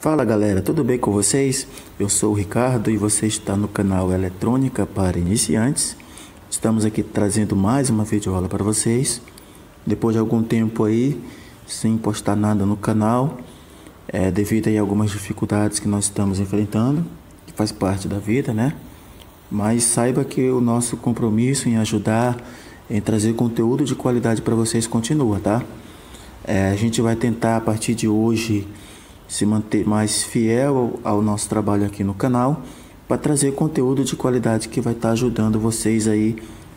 Fala galera, tudo bem com vocês? Eu sou o Ricardo e você está no canal Eletrônica para Iniciantes. Estamos aqui trazendo mais uma videoaula para vocês. Depois de algum tempo aí, sem postar nada no canal, devido aí a algumas dificuldades que nós estamos enfrentando, que faz parte da vida, né? Mas saiba que o nosso compromisso em ajudar, em trazer conteúdo de qualidade para vocês continua, tá? A gente vai tentar a partir de hoje se manter mais fiel ao nosso trabalho aqui no canal, para trazer conteúdo de qualidade que vai estar ajudando vocês aí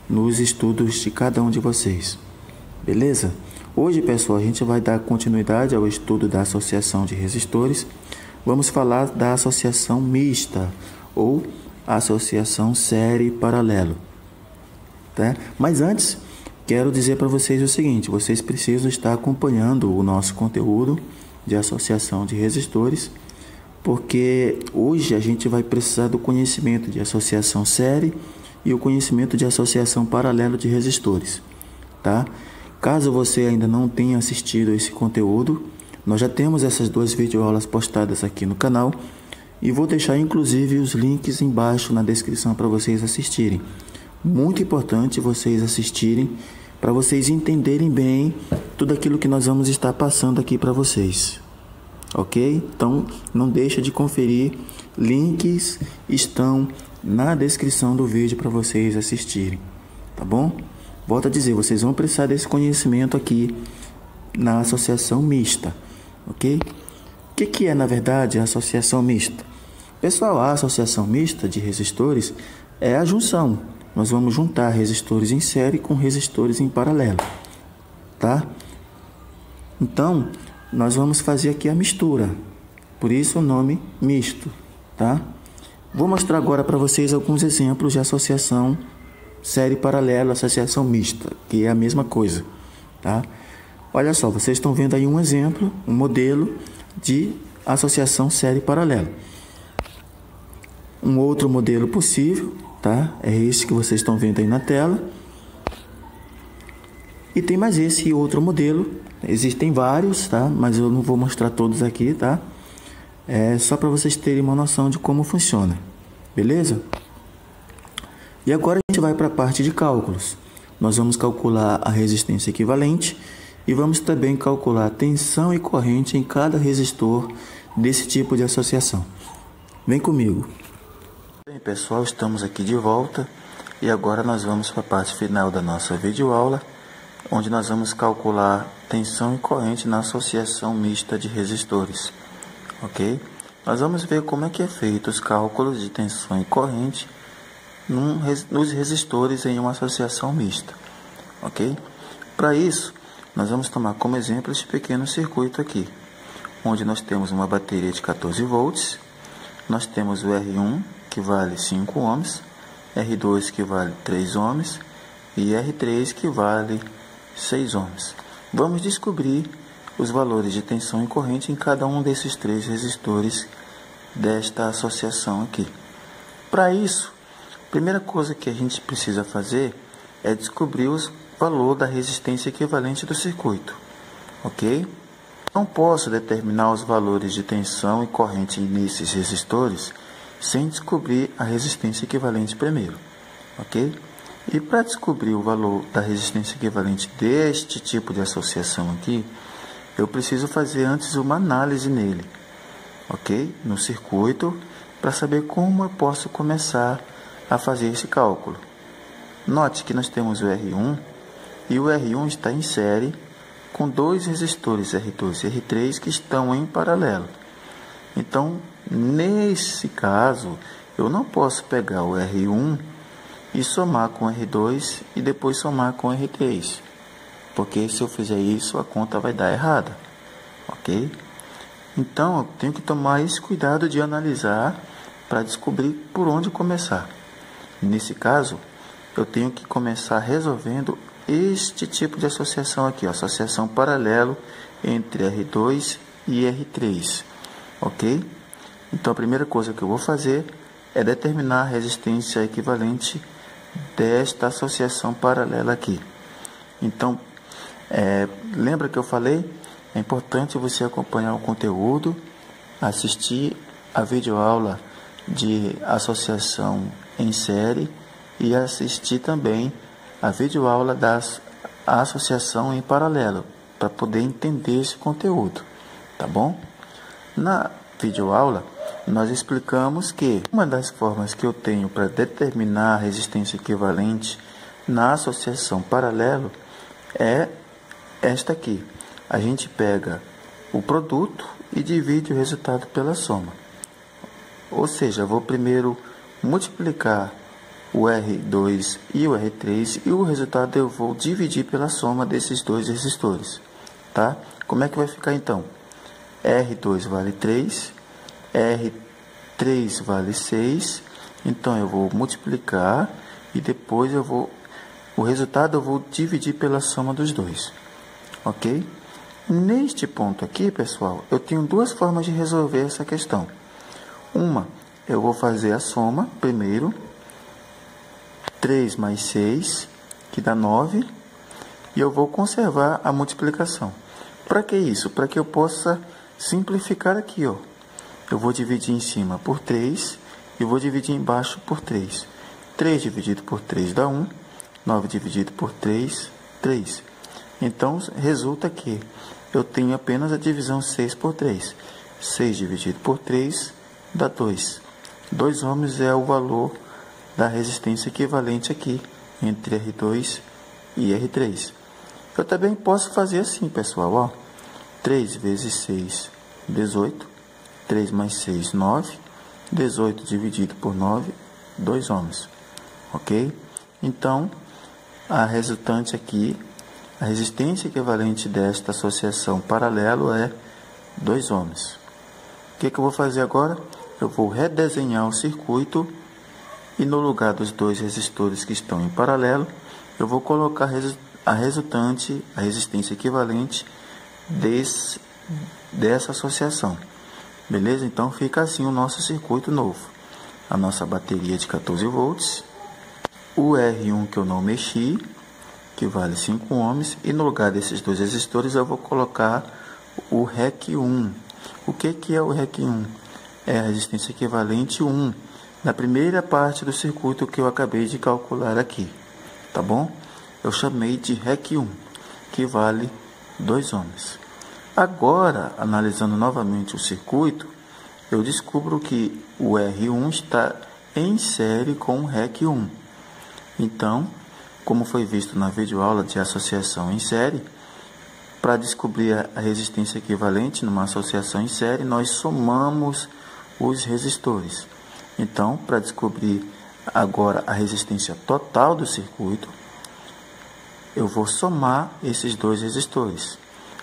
nos estudos de cada um de vocês. Beleza? Hoje, pessoal, a gente vai dar continuidade ao estudo da associação de resistores. Vamos falar da associação mista ou associação série paralelo, tá? Mas antes, quero dizer para vocês o seguinte: vocês precisam estar acompanhando o nosso conteúdo de associação de resistores, porque hoje a gente vai precisar do conhecimento de associação série e o conhecimento de associação paralelo de resistores, tá? Caso você ainda não tenha assistido esse conteúdo, nós já temos essas duas videoaulas postadas aqui no canal e vou deixar inclusive os links embaixo na descrição para vocês assistirem. Muito importante vocês assistirem para vocês entenderem bem tudo aquilo que nós vamos estar passando aqui para vocês, ok? Então não deixa de conferir, links estão na descrição do vídeo para vocês assistirem, tá bom? Volto a dizer, vocês vão precisar desse conhecimento aqui na associação mista, ok? O que é na verdade a associação mista? Pessoal, a associação mista de resistores é a junção. Nós vamos juntar resistores em série com resistores em paralelo, tá? Então, nós vamos fazer aqui a mistura, por isso o nome misto, tá? Vou mostrar agora para vocês alguns exemplos de associação série paralelo, associação mista, que é a mesma coisa, tá? Olha só, vocês estão vendo aí um exemplo, um modelo de associação série paralelo. Um outro modelo possível, tá? É esse que vocês estão vendo aí na tela. E tem mais esse outro modelo. Existem vários, tá? Mas eu não vou mostrar todos aqui, tá? É só para vocês terem uma noção de como funciona. Beleza? E agora a gente vai para a parte de cálculos. Nós vamos calcular a resistência equivalente e vamos também calcular a tensão e corrente em cada resistor desse tipo de associação. Vem comigo. Bem, pessoal, estamos aqui de volta e agora nós vamos para a parte final da nossa videoaula, onde nós vamos calcular tensão e corrente na associação mista de resistores, ok? Nós vamos ver como é que é feito os cálculos de tensão e corrente nos resistores em uma associação mista, ok? Para isso, nós vamos tomar como exemplo esse pequeno circuito aqui, onde nós temos uma bateria de 14 volts, nós temos o R1, que vale 5 ohms, R2 que vale 3 ohms e R3 que vale 6 ohms. Vamos descobrir os valores de tensão e corrente em cada um desses três resistores desta associação aqui. Para isso, a primeira coisa que a gente precisa fazer é descobrir o valor da resistência equivalente do circuito, ok? Não posso determinar os valores de tensão e corrente nesses resistores sem descobrir a resistência equivalente primeiro, ok? E para descobrir o valor da resistência equivalente deste tipo de associação aqui, eu preciso fazer antes uma análise nele, ok? No circuito, para saber como eu posso começar a fazer esse cálculo. Note que nós temos o R1 e o R1 está em série com dois resistores R2 e R3 que estão em paralelo. Então, nesse caso, eu não posso pegar o R1 e somar com o R2 e depois somar com o R3, porque se eu fizer isso, a conta vai dar errada, ok? Então, eu tenho que tomar esse cuidado de analisar para descobrir por onde começar. Nesse caso, eu tenho que começar resolvendo este tipo de associação aqui, ó, associação paralelo entre R2 e R3, ok? Então a primeira coisa que eu vou fazer é determinar a resistência equivalente desta associação paralela aqui. Então, lembra que eu falei? É importante você acompanhar o conteúdo assistir a videoaula de associação em série e assistir também a videoaula da associação em paralelo, para poder entender esse conteúdo, tá bom? Na videoaula, nós explicamos que uma das formas que eu tenho para determinar a resistência equivalente na associação paralelo é esta aqui. A gente pega o produto e divide o resultado pela soma. Ou seja, eu vou primeiro multiplicar o R2 e o R3 e o resultado eu vou dividir pela soma desses dois resistores, tá? Como é que vai ficar então? R2 vale 3, R3 vale 6, então eu vou multiplicar e depois o resultado eu vou dividir pela soma dos dois, ok? Neste ponto aqui, pessoal, eu tenho duas formas de resolver essa questão. Uma, eu vou fazer a soma primeiro, 3 mais 6, que dá 9, e eu vou conservar a multiplicação. Para que isso? Para que eu possa simplificar aqui, ó. Eu vou dividir em cima por 3 e vou dividir embaixo por 3. 3 dividido por 3 dá 1, 9 dividido por 3, 3. Então, resulta que eu tenho apenas a divisão 6 por 3. 6 dividido por 3 dá 2. 2 ohms é o valor da resistência equivalente aqui, entre R2 e R3. Eu também posso fazer assim, pessoal, ó. 3 vezes 6, 18. 3 mais 6, 9. 18 dividido por 9, 2 ohms. Ok? Então, a resultante aqui, a resistência equivalente desta associação paralelo é 2 ohms. O que eu vou fazer agora? Eu vou redesenhar o circuito e no lugar dos dois resistores que estão em paralelo, eu vou colocar a resultante, a resistência equivalente dessa associação. Beleza? Então fica assim o nosso circuito novo. A nossa bateria de 14 volts, o R1 que eu não mexi, que vale 5 ohms, e no lugar desses dois resistores eu vou colocar o REC 1. O que é o REC 1? É a resistência equivalente 1, na primeira parte do circuito que eu acabei de calcular aqui, tá bom? Eu chamei de REC 1, que vale 2 ohms. Agora, analisando novamente o circuito, eu descubro que o R1 está em série com o REC 1. Então, como foi visto na videoaula de associação em série, para descobrir a resistência equivalente numa associação em série, nós somamos os resistores. Então, para descobrir agora a resistência total do circuito, eu vou somar esses dois resistores.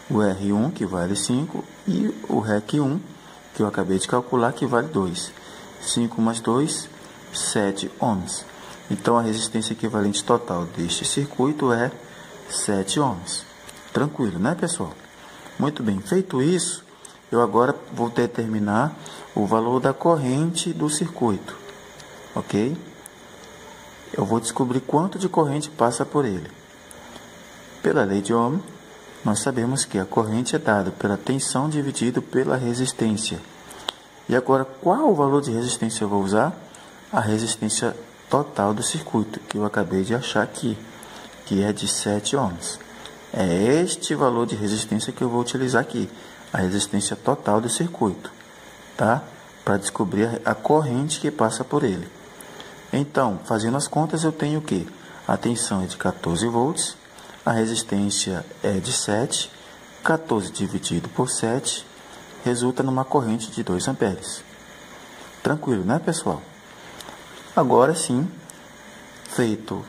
O R1, que vale 5, e o REC 1, que eu acabei de calcular, que vale 2. 5 mais 2, 7 ohms. Então, a resistência equivalente total deste circuito é 7 ohms. Tranquilo, né, pessoal? Muito bem, feito isso, eu agora vou determinar o valor da corrente do circuito, ok? Eu vou descobrir quanto de corrente passa por ele. Pela lei de Ohm, nós sabemos que a corrente é dada pela tensão dividido pela resistência. E agora, qual o valor de resistência eu vou usar? A resistência total do circuito, que eu acabei de achar aqui, que é de 7 ohms. É este valor de resistência que eu vou utilizar aqui, a resistência total do circuito, tá? Para descobrir a corrente que passa por ele. Então, fazendo as contas, eu tenho que a tensão é de 14 volts, a resistência é de 7, 14 dividido por 7, resulta numa corrente de 2 amperes. Tranquilo, né, pessoal? Agora sim, feito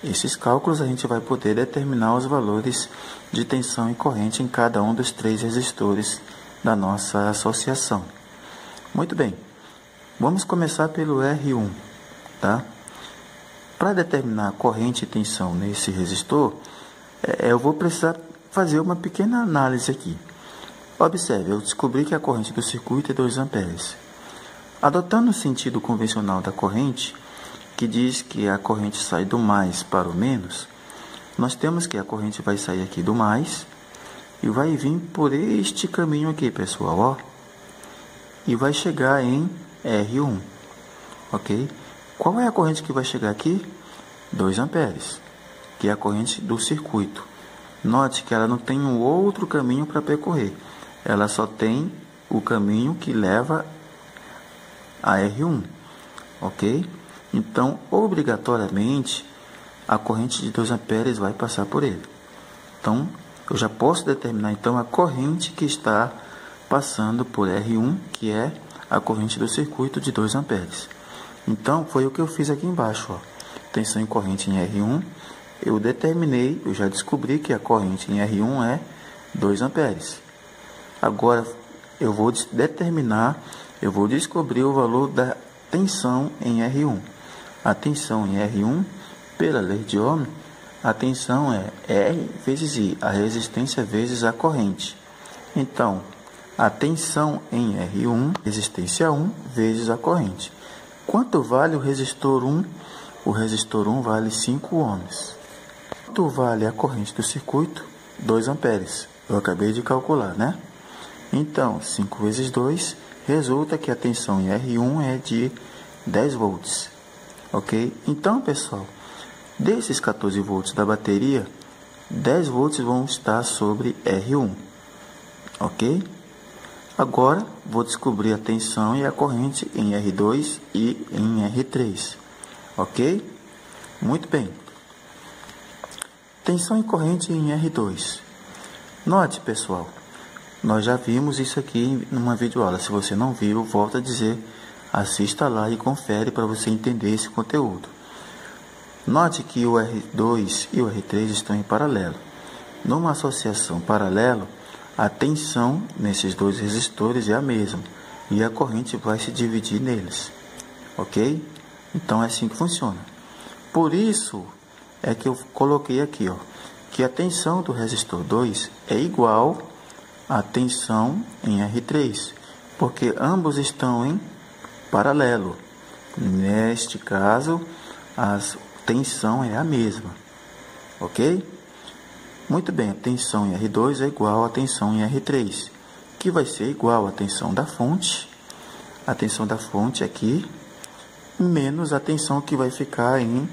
esses cálculos, a gente vai poder determinar os valores de tensão e corrente em cada um dos 3 resistores da nossa associação. Muito bem, vamos começar pelo R1, tá? Para determinar a corrente e tensão nesse resistor, eu vou precisar fazer uma pequena análise aqui. Observe, eu descobri que a corrente do circuito é 2 amperes. Adotando o sentido convencional da corrente, que diz que a corrente sai do mais para o menos, nós temos que a corrente vai sair aqui do mais e vai vir por este caminho aqui, pessoal, ó. e vai chegar em R1, ok? Qual é a corrente que vai chegar aqui? 2 amperes, que é a corrente do circuito. Note que ela não tem um outro caminho para percorrer, ela só tem o caminho que leva a R1, ok? Então, obrigatoriamente, a corrente de 2 amperes vai passar por ele. Então, eu já posso determinar então a corrente que está passando por R1, que é a corrente do circuito de 2 amperes. Então, foi o que eu fiz aqui embaixo, ó. Tensão em corrente em R1, eu determinei, eu já descobri que a corrente em R1 é 2 amperes. Agora, eu vou descobrir o valor da tensão em R1. A tensão em R1, pela lei de Ohm, a tensão é R vezes I, a resistência vezes a corrente. Então, a tensão em R1, resistência 1 vezes a corrente. Quanto vale o resistor 1? O resistor 1 vale 5 ohms. Quanto vale a corrente do circuito? 2 amperes. Eu acabei de calcular, né? Então, 5 vezes 2, resulta que a tensão em R1 é de 10 volts. Ok? Então, pessoal, desses 14 volts da bateria, 10 volts vão estar sobre R1. Ok? Agora, vou descobrir a tensão e a corrente em R2 e em R3. Ok? Muito bem. Tensão e corrente em R2. Note, pessoal, nós já vimos isso aqui numa videoaula. Se você não viu, volto a dizer, assista lá e confere para você entender esse conteúdo. Note que o R2 e o R3 estão em paralelo. Numa associação paralelo, a tensão nesses dois resistores é a mesma e a corrente vai se dividir neles. Ok? Então é assim que funciona. Por isso é que eu coloquei aqui, ó, que a tensão do resistor 2 é igual à tensão em R3, porque ambos estão em paralelo. Neste caso, a tensão é a mesma. Ok? Muito bem, a tensão em R2 é igual à tensão em R3, que vai ser igual à tensão da fonte, aqui, menos a tensão que vai ficar em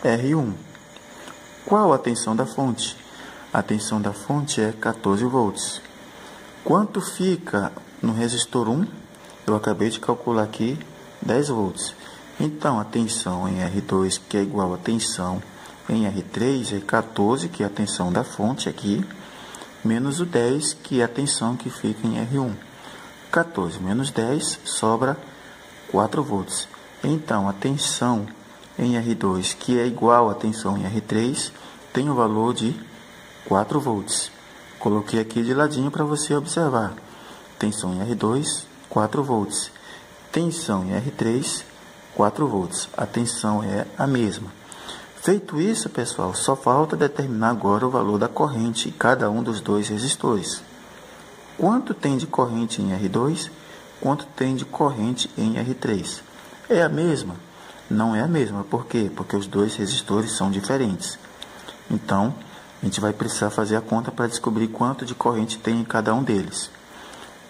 R1. Qual a tensão da fonte? A tensão da fonte é 14 volts. Quanto fica no resistor 1? Eu acabei de calcular aqui 10 volts. Então, a tensão em R2, que é igual à tensão em R3, é 14, que é a tensão da fonte aqui, menos o 10, que é a tensão que fica em R1. 14 menos 10, sobra 4 volts. Então, a tensão em R2, que é igual à tensão em R3, tem o valor de 4 volts. Coloquei aqui de ladinho para você observar. Tensão em R2, 4 volts. Tensão em R3, 4 volts. A tensão é a mesma. Feito isso, pessoal, só falta determinar agora o valor da corrente em cada um dos dois resistores. Quanto tem de corrente em R2? Quanto tem de corrente em R3? É a mesma? Não é a mesma. Por quê? Porque os dois resistores são diferentes. Então, a gente vai precisar fazer a conta para descobrir quanto de corrente tem em cada um deles.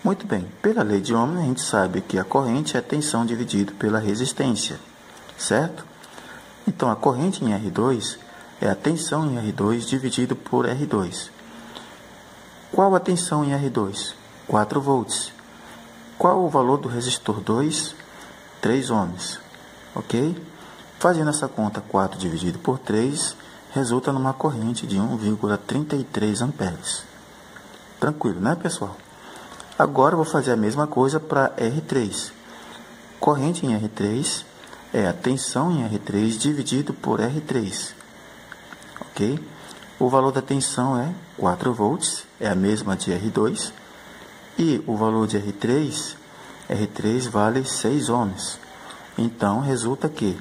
Muito bem, pela lei de Ohm, a gente sabe que a corrente é a tensão dividido pela resistência, certo? Então, a corrente em R2 é a tensão em R2 dividido por R2. Qual a tensão em R2? 4 volts. Qual o valor do resistor 2? 3 ohms. Ok? Fazendo essa conta, 4 dividido por 3, resulta numa corrente de 1,33 amperes. Tranquilo, né, pessoal? Agora eu vou fazer a mesma coisa para R3. Corrente em R3 é a tensão em R3 dividido por R3. Ok? O valor da tensão é 4 volts, é a mesma de R2. E o valor de R3 vale 6 ohms. Então, resulta que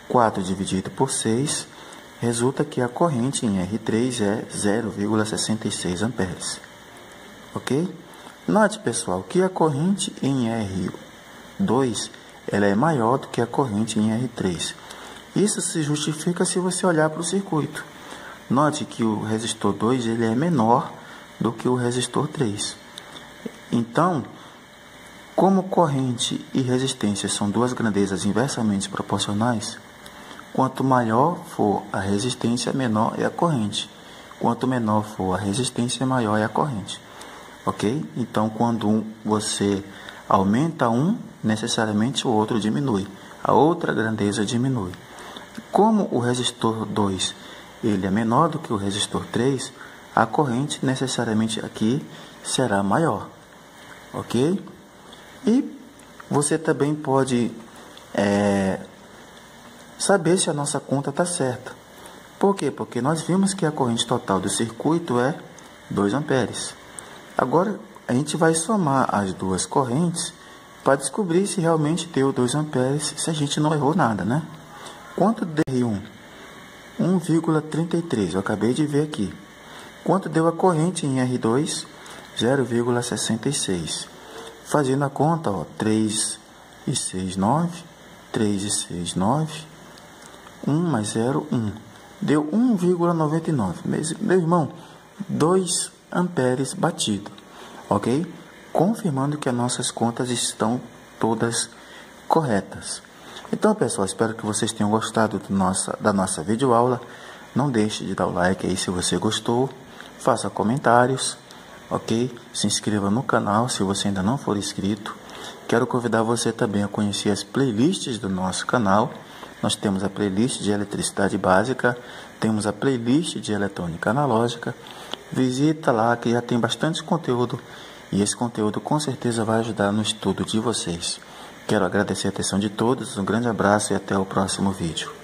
4 dividido por 6, resulta que a corrente em R3 é 0,66 amperes. Ok? Note, pessoal, que a corrente em R2 ela é maior do que a corrente em R3. Isso se justifica se você olhar para o circuito. Note que o resistor 2 ele é menor do que o resistor 3. Então, Como corrente e resistência são duas grandezas inversamente proporcionais, quanto maior for a resistência, menor é a corrente. Quanto menor for a resistência, maior é a corrente. Ok? Então, quando você aumenta um, necessariamente o outro diminui. A outra grandeza diminui. Como o resistor 2 ele é menor do que o resistor 3, a corrente necessariamente aqui será maior. Ok? E você também pode saber se a nossa conta está certa. Por quê? Porque nós vimos que a corrente total do circuito é 2 amperes. Agora, a gente vai somar as duas correntes para descobrir se realmente deu 2 amperes, se a gente não errou nada, né? Quanto deu R1? 1,33, eu acabei de ver aqui. Quanto deu a corrente em R2? 0,66. Fazendo a conta, ó, 3 e 6, 9. 3 e 6, 9. 1 mais 0, 1. Deu 1,99. Meu irmão, 2 amperes batido. Ok? Confirmando que as nossas contas estão todas corretas. Então, pessoal, espero que vocês tenham gostado da nossa videoaula. Não deixe de dar o like aí se você gostou. Faça comentários. Ok? Se inscreva no canal se você ainda não for inscrito. Quero convidar você também a conhecer as playlists do nosso canal. Nós temos a playlist de eletricidade básica, temos a playlist de eletrônica analógica. Visita lá que já tem bastante conteúdo e esse conteúdo com certeza vai ajudar no estudo de vocês. Quero agradecer a atenção de todos, um grande abraço e até o próximo vídeo.